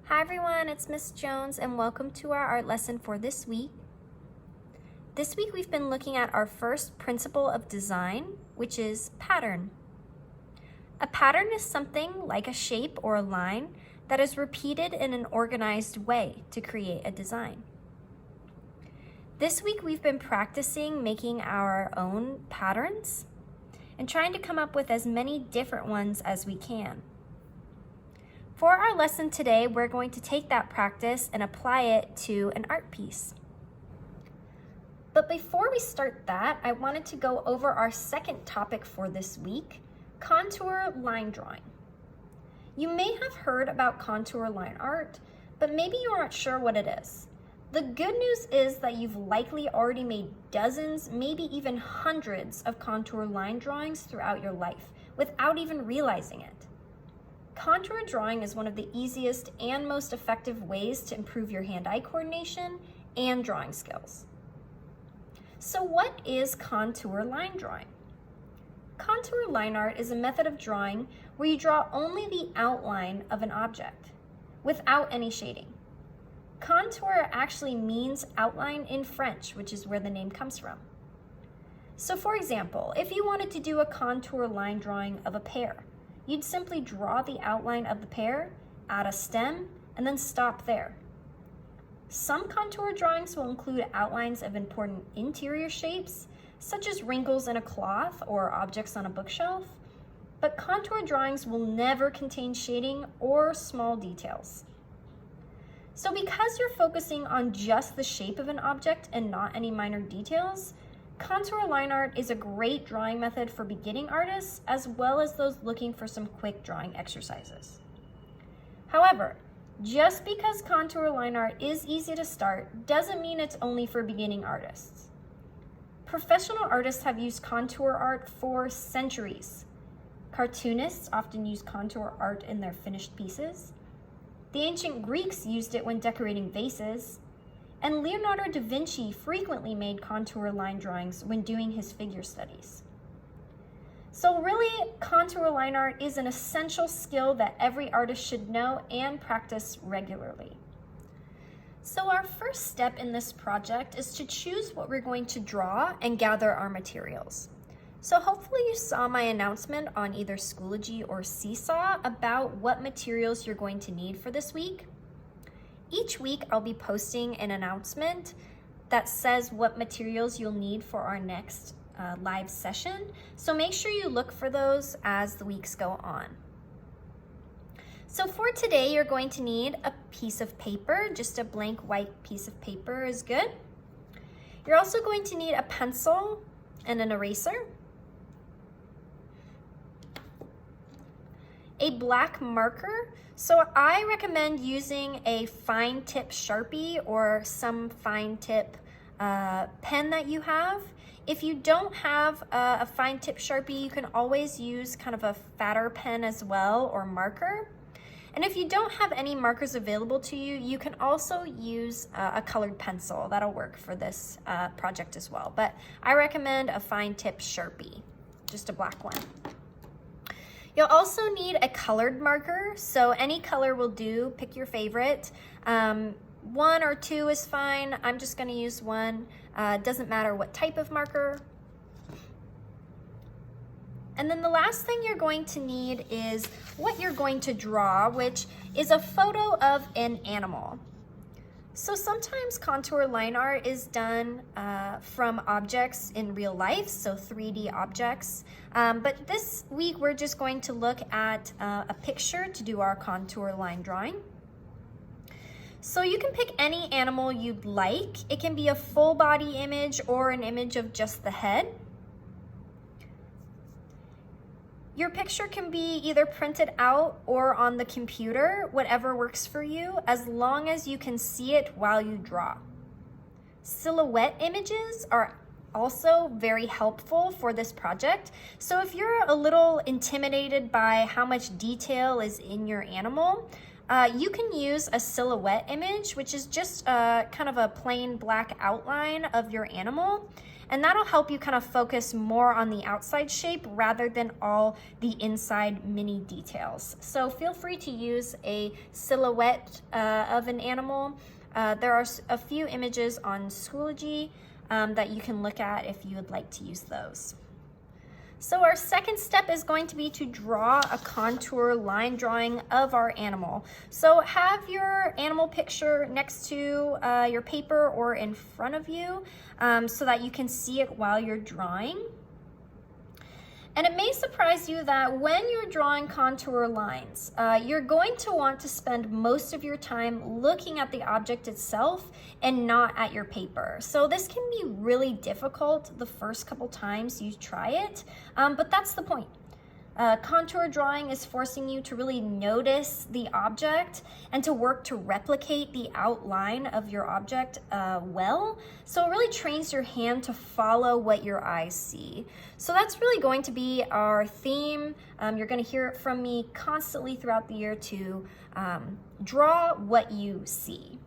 Hi everyone, it's Miss Jones and welcome to our art lesson for this week. This week we've been looking at our first principle of design, which is pattern. A pattern is something like a shape or a line that is repeated in an organized way to create a design. This week we've been practicing making our own patterns and trying to come up with as many different ones as we can. For our lesson today, we're going to take that practice and apply it to an art piece. But before we start that, I wanted to go over our second topic for this week, contour line drawing. You may have heard about contour line art, but maybe you aren't sure what it is. The good news is that you've likely already made dozens, maybe even hundreds of contour line drawings throughout your life without even realizing it. Contour drawing is one of the easiest and most effective ways to improve your hand-eye coordination and drawing skills. So what is contour line drawing? Contour line art is a method of drawing where you draw only the outline of an object without any shading. Contour actually means outline in French, which is where the name comes from. So for example, if you wanted to do a contour line drawing of a pear, you'd simply draw the outline of the pear, add a stem, and then stop there. Some contour drawings will include outlines of important interior shapes, such as wrinkles in a cloth or objects on a bookshelf, but contour drawings will never contain shading or small details. So because you're focusing on just the shape of an object and not any minor details, contour line art is a great drawing method for beginning artists as well as those looking for some quick drawing exercises. However, just because contour line art is easy to start doesn't mean it's only for beginning artists. Professional artists have used contour art for centuries. Cartoonists often use contour art in their finished pieces. The ancient Greeks used it when decorating vases. And Leonardo da Vinci frequently made contour line drawings when doing his figure studies. So really, contour line art is an essential skill that every artist should know and practice regularly. So our first step in this project is to choose what we're going to draw and gather our materials. So hopefully you saw my announcement on either Schoology or Seesaw about what materials you're going to need for this week. Each week, I'll be posting an announcement that says what materials you'll need for our next live session. So make sure you look for those as the weeks go on. So for today, you're going to need a piece of paper. Just a blank white piece of paper is good. You're also going to need a pencil and an eraser, a black marker. So I recommend using a fine tip Sharpie or some fine tip pen that you have. If you don't have a fine tip Sharpie, you can always use kind of a fatter pen as well or marker. And if you don't have any markers available to you, you can also use a colored pencil. That'll work for this project as well. But I recommend a fine tip Sharpie, just a black one. You'll also need a colored marker, so any color will do. Pick your favorite. 1 or 2 is fine. I'm just going to use 1. Doesn't matter what type of marker. And then the last thing you're going to need is what you're going to draw, which is a photo of an animal. So sometimes contour line art is done from objects in real life, so 3D objects. But this week we're just going to look at a picture to do our contour line drawing. So you can pick any animal you'd like. It can be a full body image or an image of just the head. Your picture can be either printed out or on the computer, whatever works for you, as long as you can see it while you draw. Silhouette images are also very helpful for this project. So if you're a little intimidated by how much detail is in your animal, You can use a silhouette image, which is just kind of a plain black outline of your animal. And that'll help you kind of focus more on the outside shape rather than all the inside mini details. So feel free to use a silhouette of an animal. There are a few images on Schoology that you can look at if you would like to use those. So our second step is going to be to draw a contour line drawing of our animal. So have your animal picture next to your paper or in front of you so that you can see it while you're drawing. And it may surprise you that when you're drawing contour lines, you're going to want to spend most of your time looking at the object itself and not at your paper. So this can be really difficult the first couple times you try it, but that's the point. Contour drawing is forcing you to really notice the object and to work to replicate the outline of your object well. So it really trains your hand to follow what your eyes see. So that's really going to be our theme. You're going to hear it from me constantly throughout the year to draw what you see.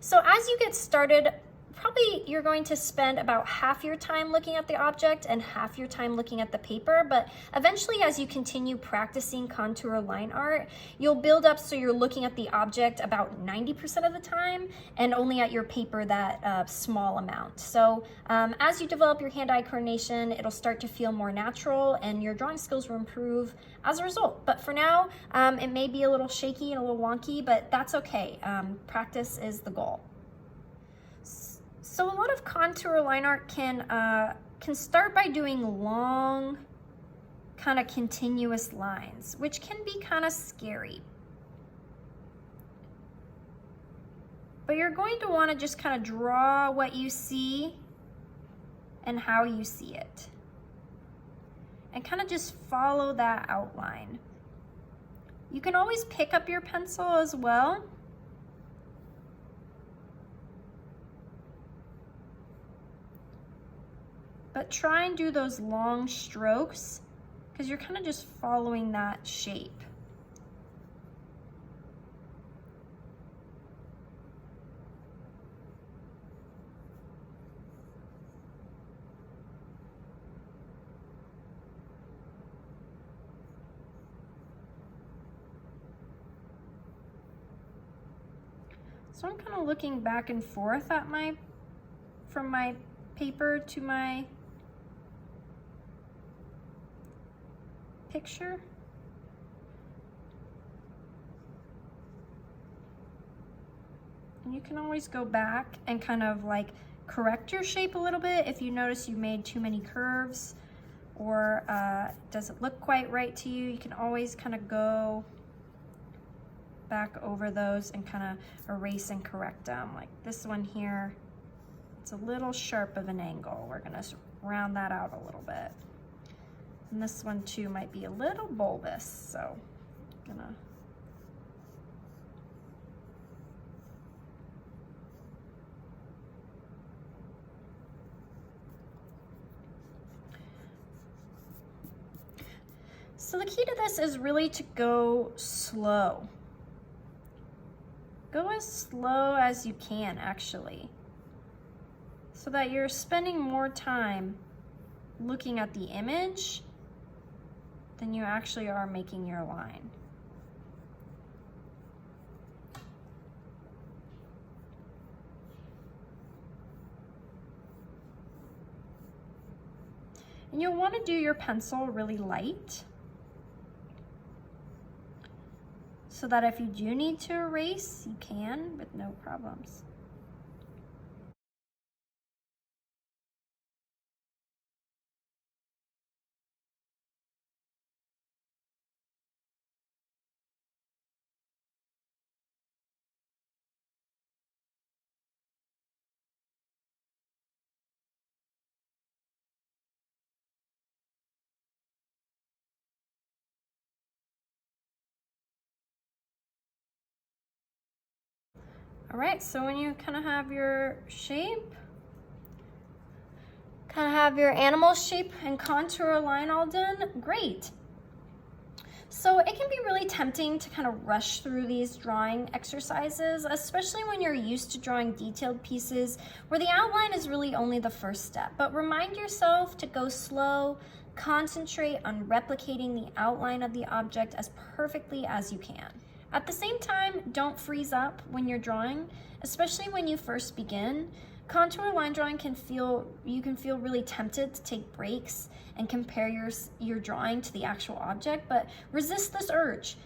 So as you get started, probably you're going to spend about half your time looking at the object and half your time looking at the paper, but eventually as you continue practicing contour line art, you'll build up so you're looking at the object about 90% of the time and only at your paper that small amount. So as you develop your hand-eye coordination, it'll start to feel more natural and your drawing skills will improve as a result. But for now, it may be a little shaky and a little wonky, but that's okay. Practice is the goal. So a lot of contour line art can start by doing long, kind of continuous lines, which can be kind of scary. But you're going to want to just kind of draw what you see and how you see it. And kind of just follow that outline. You can always pick up your pencil as well. But try and do those long strokes because you're kind of just following that shape. So I'm kind of looking back and forth at from my paper to my picture. And you can always go back and kind of like correct your shape a little bit if you notice you made too many curves or doesn't look quite right to you. You can always kind of go back over those and kind of erase and correct them. Like this one here, it's a little sharp of an angle. We're gonna round that out a little bit. And this one too might be a little bulbous, so I'm gonna So the key to this is really to go slow. Go as slow as you can, actually, so that you're spending more time looking at the image than you actually are making your line. And you'll want to do your pencil really light so that if you do need to erase, you can with no problems. All right, so when you kind of have your shape, kind of have your animal shape and contour line all done, great. So it can be really tempting to kind of rush through these drawing exercises, especially when you're used to drawing detailed pieces where the outline is really only the first step. But remind yourself to go slow, concentrate on replicating the outline of the object as perfectly as you can. At the same time, don't freeze up when you're drawing, especially when you first begin. Contour line drawing you can feel really tempted to take breaks and compare your drawing to the actual object, but resist this urge.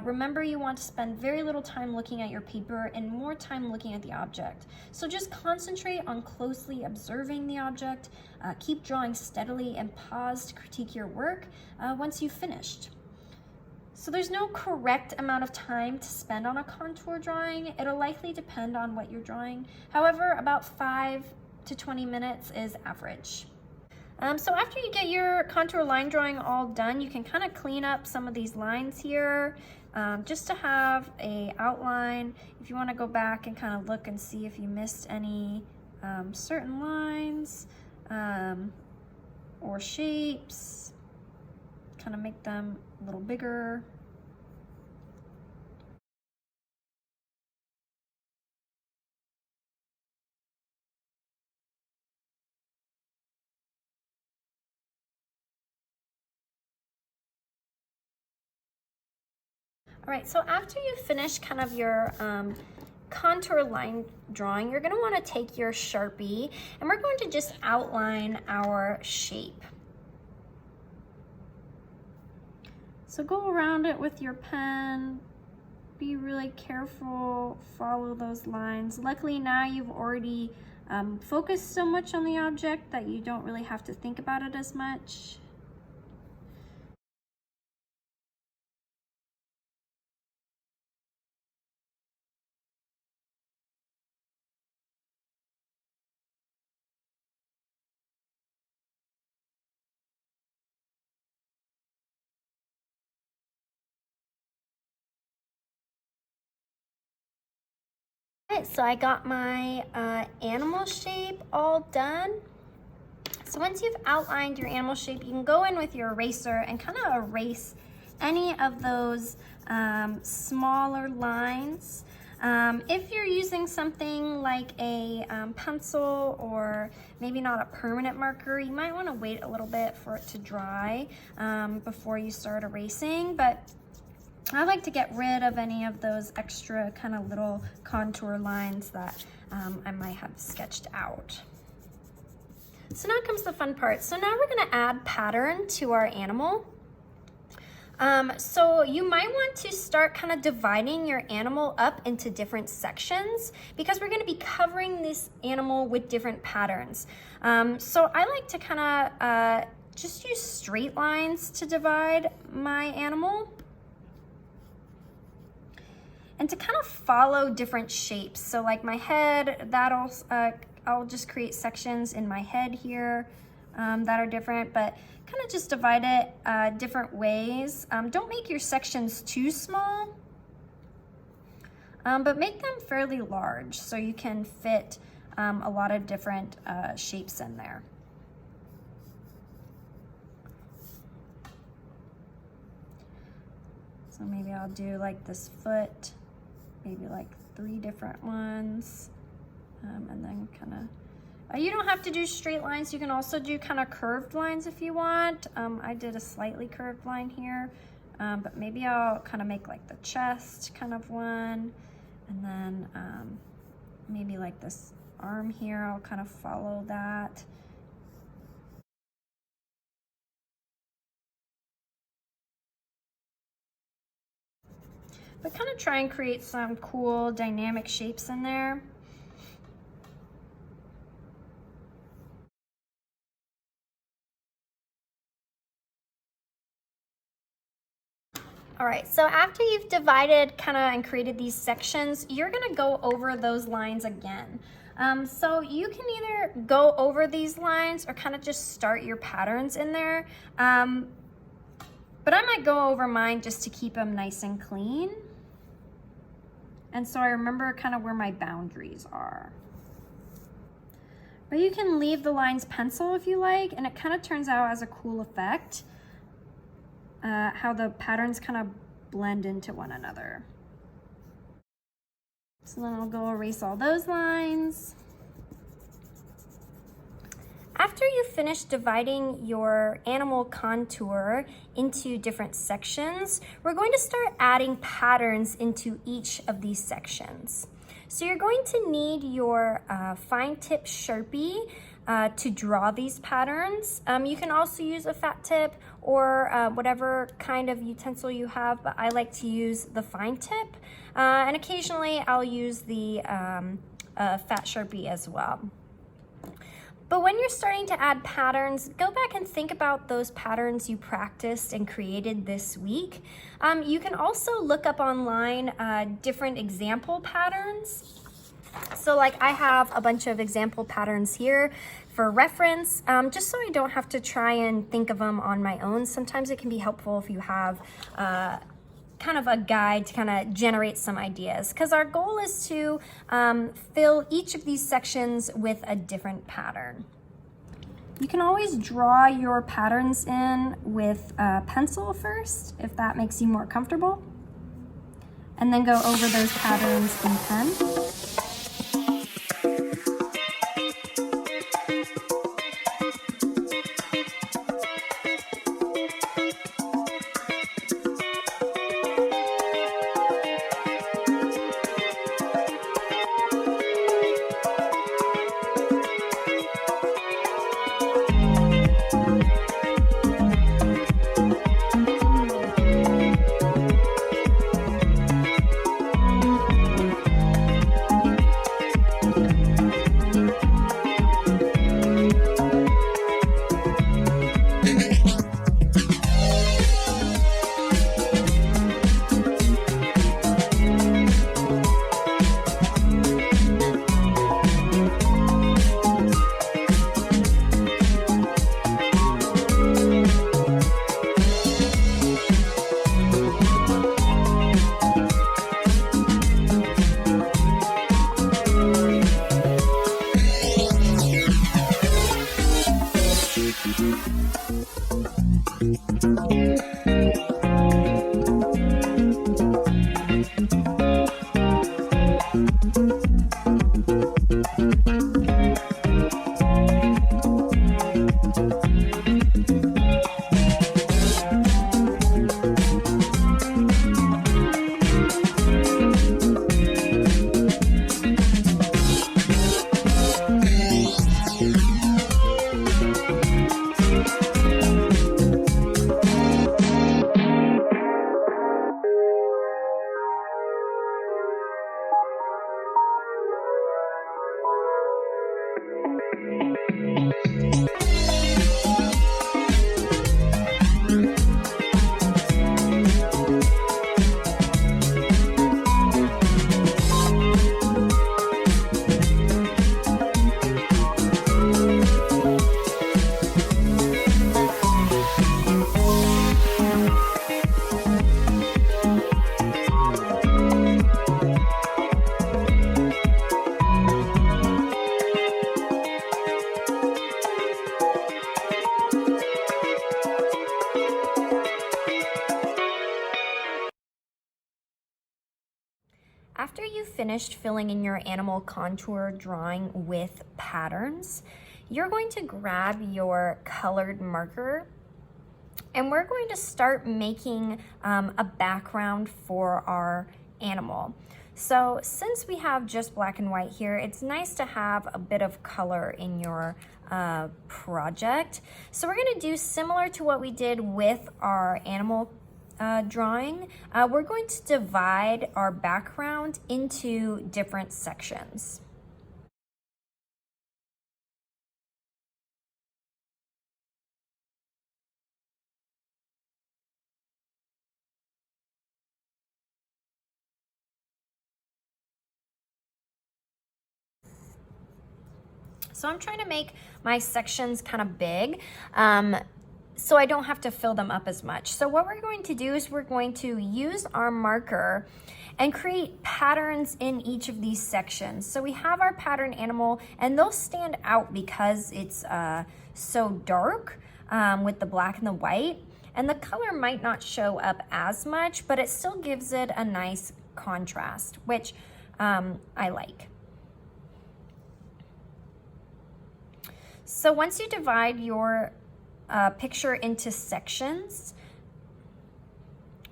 Remember, you want to spend very little time looking at your paper and more time looking at the object. So just concentrate on closely observing the object, keep drawing steadily, and pause to critique your work once you've finished. So there's no correct amount of time to spend on a contour drawing. It'll likely depend on what you're drawing. However, about 5 to 20 minutes is average. So after you get your contour line drawing all done, you can kind of clean up some of these lines here just to have a outline. If you want to go back and kind of look and see if you missed any certain lines or shapes, kind of make them a little bigger. All right, so after you finish kind of your contour line drawing, you're gonna wanna take your Sharpie and we're going to just outline our shape. So go around it with your pen, be really careful, follow those lines. Luckily now you've already focused so much on the object that you don't really have to think about it as much. So I got my animal shape all done. So once you've outlined your animal shape, you can go in with your eraser and kind of erase any of those smaller lines. If you're using something like a pencil or maybe not a permanent marker, you might want to wait a little bit for it to dry before you start erasing. But I like to get rid of any of those extra kind of little contour lines that I might have sketched out. So now comes the fun part. So now we're gonna add pattern to our animal. So you might want to start kind of dividing your animal up into different sections because we're gonna be covering this animal with different patterns. So I like to kind of just use straight lines to divide my animal, and to kind of follow different shapes. So like my head, I'll just create sections in my head here that are different, but kind of just divide it different ways. Don't make your sections too small, but make them fairly large so you can fit a lot of different shapes in there. So maybe I'll do like this foot, maybe like 3 different ones, and then kind of, you don't have to do straight lines. You can also do kind of curved lines if you want. I did a slightly curved line here, but maybe I'll kind of make like the chest kind of one, and then maybe like this arm here, I'll kind of follow that. But kind of try and create some cool dynamic shapes in there. All right, so after you've divided kind of and created these sections, you're gonna go over those lines again. So you can either go over these lines or kind of just start your patterns in there. But I might go over mine just to keep them nice and clean. And so I remember kind of where my boundaries are. But you can leave the lines pencil if you like, and it kind of turns out as a cool effect. how the patterns kind of blend into one another. So then I'll go erase all those lines. After you finish dividing your animal contour into different sections, we're going to start adding patterns into each of these sections. So you're going to need your fine tip Sharpie to draw these patterns. You can also use a fat tip or whatever kind of utensil you have, but I like to use the fine tip. And occasionally I'll use the fat Sharpie as well. But when you're starting to add patterns, go back and think about those patterns you practiced and created this week. You can also look up online different example patterns. So like I have a bunch of example patterns here for reference, just so I don't have to try and think of them on my own. Sometimes it can be helpful if you have kind of a guide to kind of generate some ideas, because our goal is to fill each of these sections with a different pattern. You can always draw your patterns in with a pencil first, if that makes you more comfortable, and then go over those patterns in pen. After you've finished filling in your animal contour drawing with patterns, you're going to grab your colored marker and we're going to start making a background for our animal. So since we have just black and white here, it's nice to have a bit of color in your project. So we're gonna do similar to what we did with our animal drawing. We're going to divide our background into different sections. So I'm trying to make my sections kind of big, so I don't have to fill them up as much. So what we're going to do is we're going to use our marker and create patterns in each of these sections. So we have our pattern animal, and they'll stand out because it's so dark with the black and the white. And the color might not show up as much, but it still gives it a nice contrast, which I like. So once you divide your picture into sections,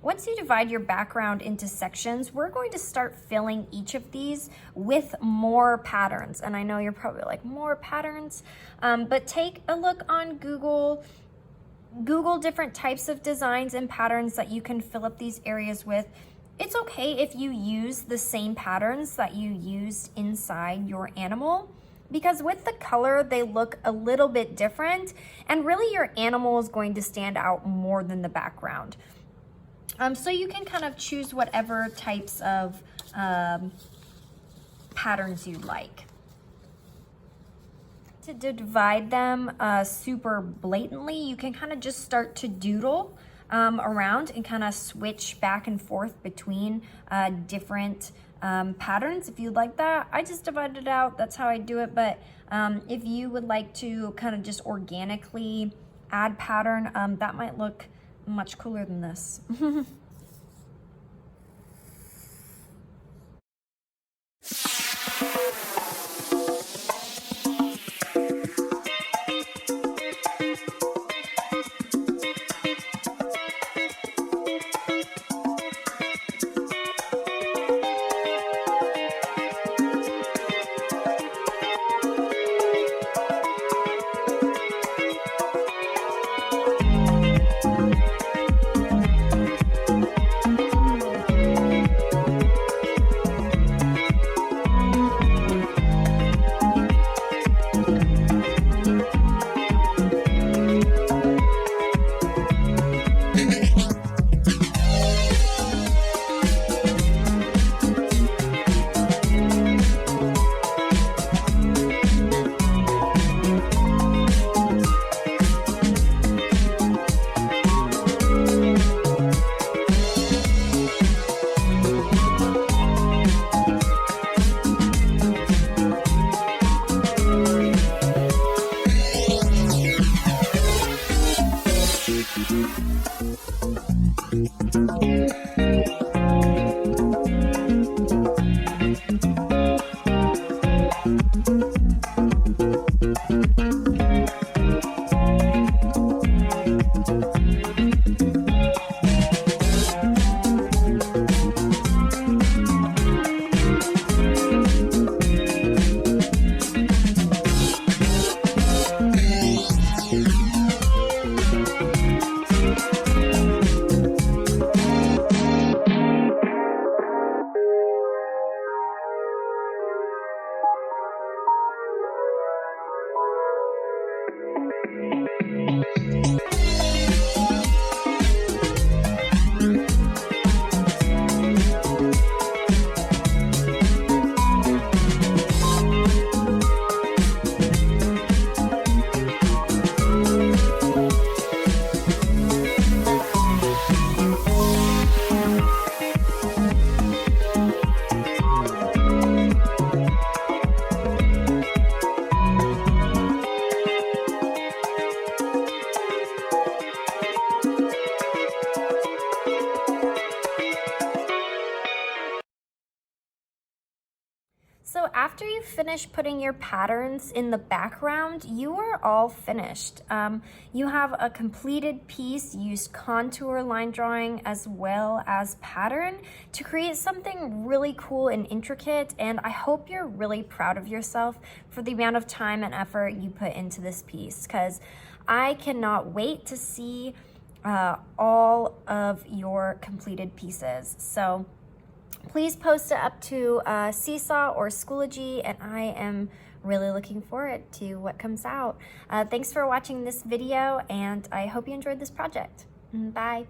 once you divide your background into sections, we're going to start filling each of these with more patterns. And I know you're probably like, more patterns? But take a look on Google. Google different types of designs and patterns that you can fill up these areas with. It's okay if you use the same patterns that you used inside your animal, because with the color, they look a little bit different, and really your animal is going to stand out more than the background. So you can kind of choose whatever types of patterns you like. To divide them super blatantly, you can kind of just start to doodle around and kind of switch back and forth between different patterns if you'd like that. I just divided it out, that's how I do it, but if you would like to kind of just organically add pattern, that might look much cooler than this. So after you finish putting your patterns in the background, you are all finished. You have a completed piece, used contour, line drawing, as well as pattern to create something really cool and intricate, and I hope you're really proud of yourself for the amount of time and effort you put into this piece, because I cannot wait to see all of your completed pieces. So please post it up to Seesaw or Schoology, and I am really looking forward to what comes out. Thanks for watching this video, and I hope you enjoyed this project. Bye.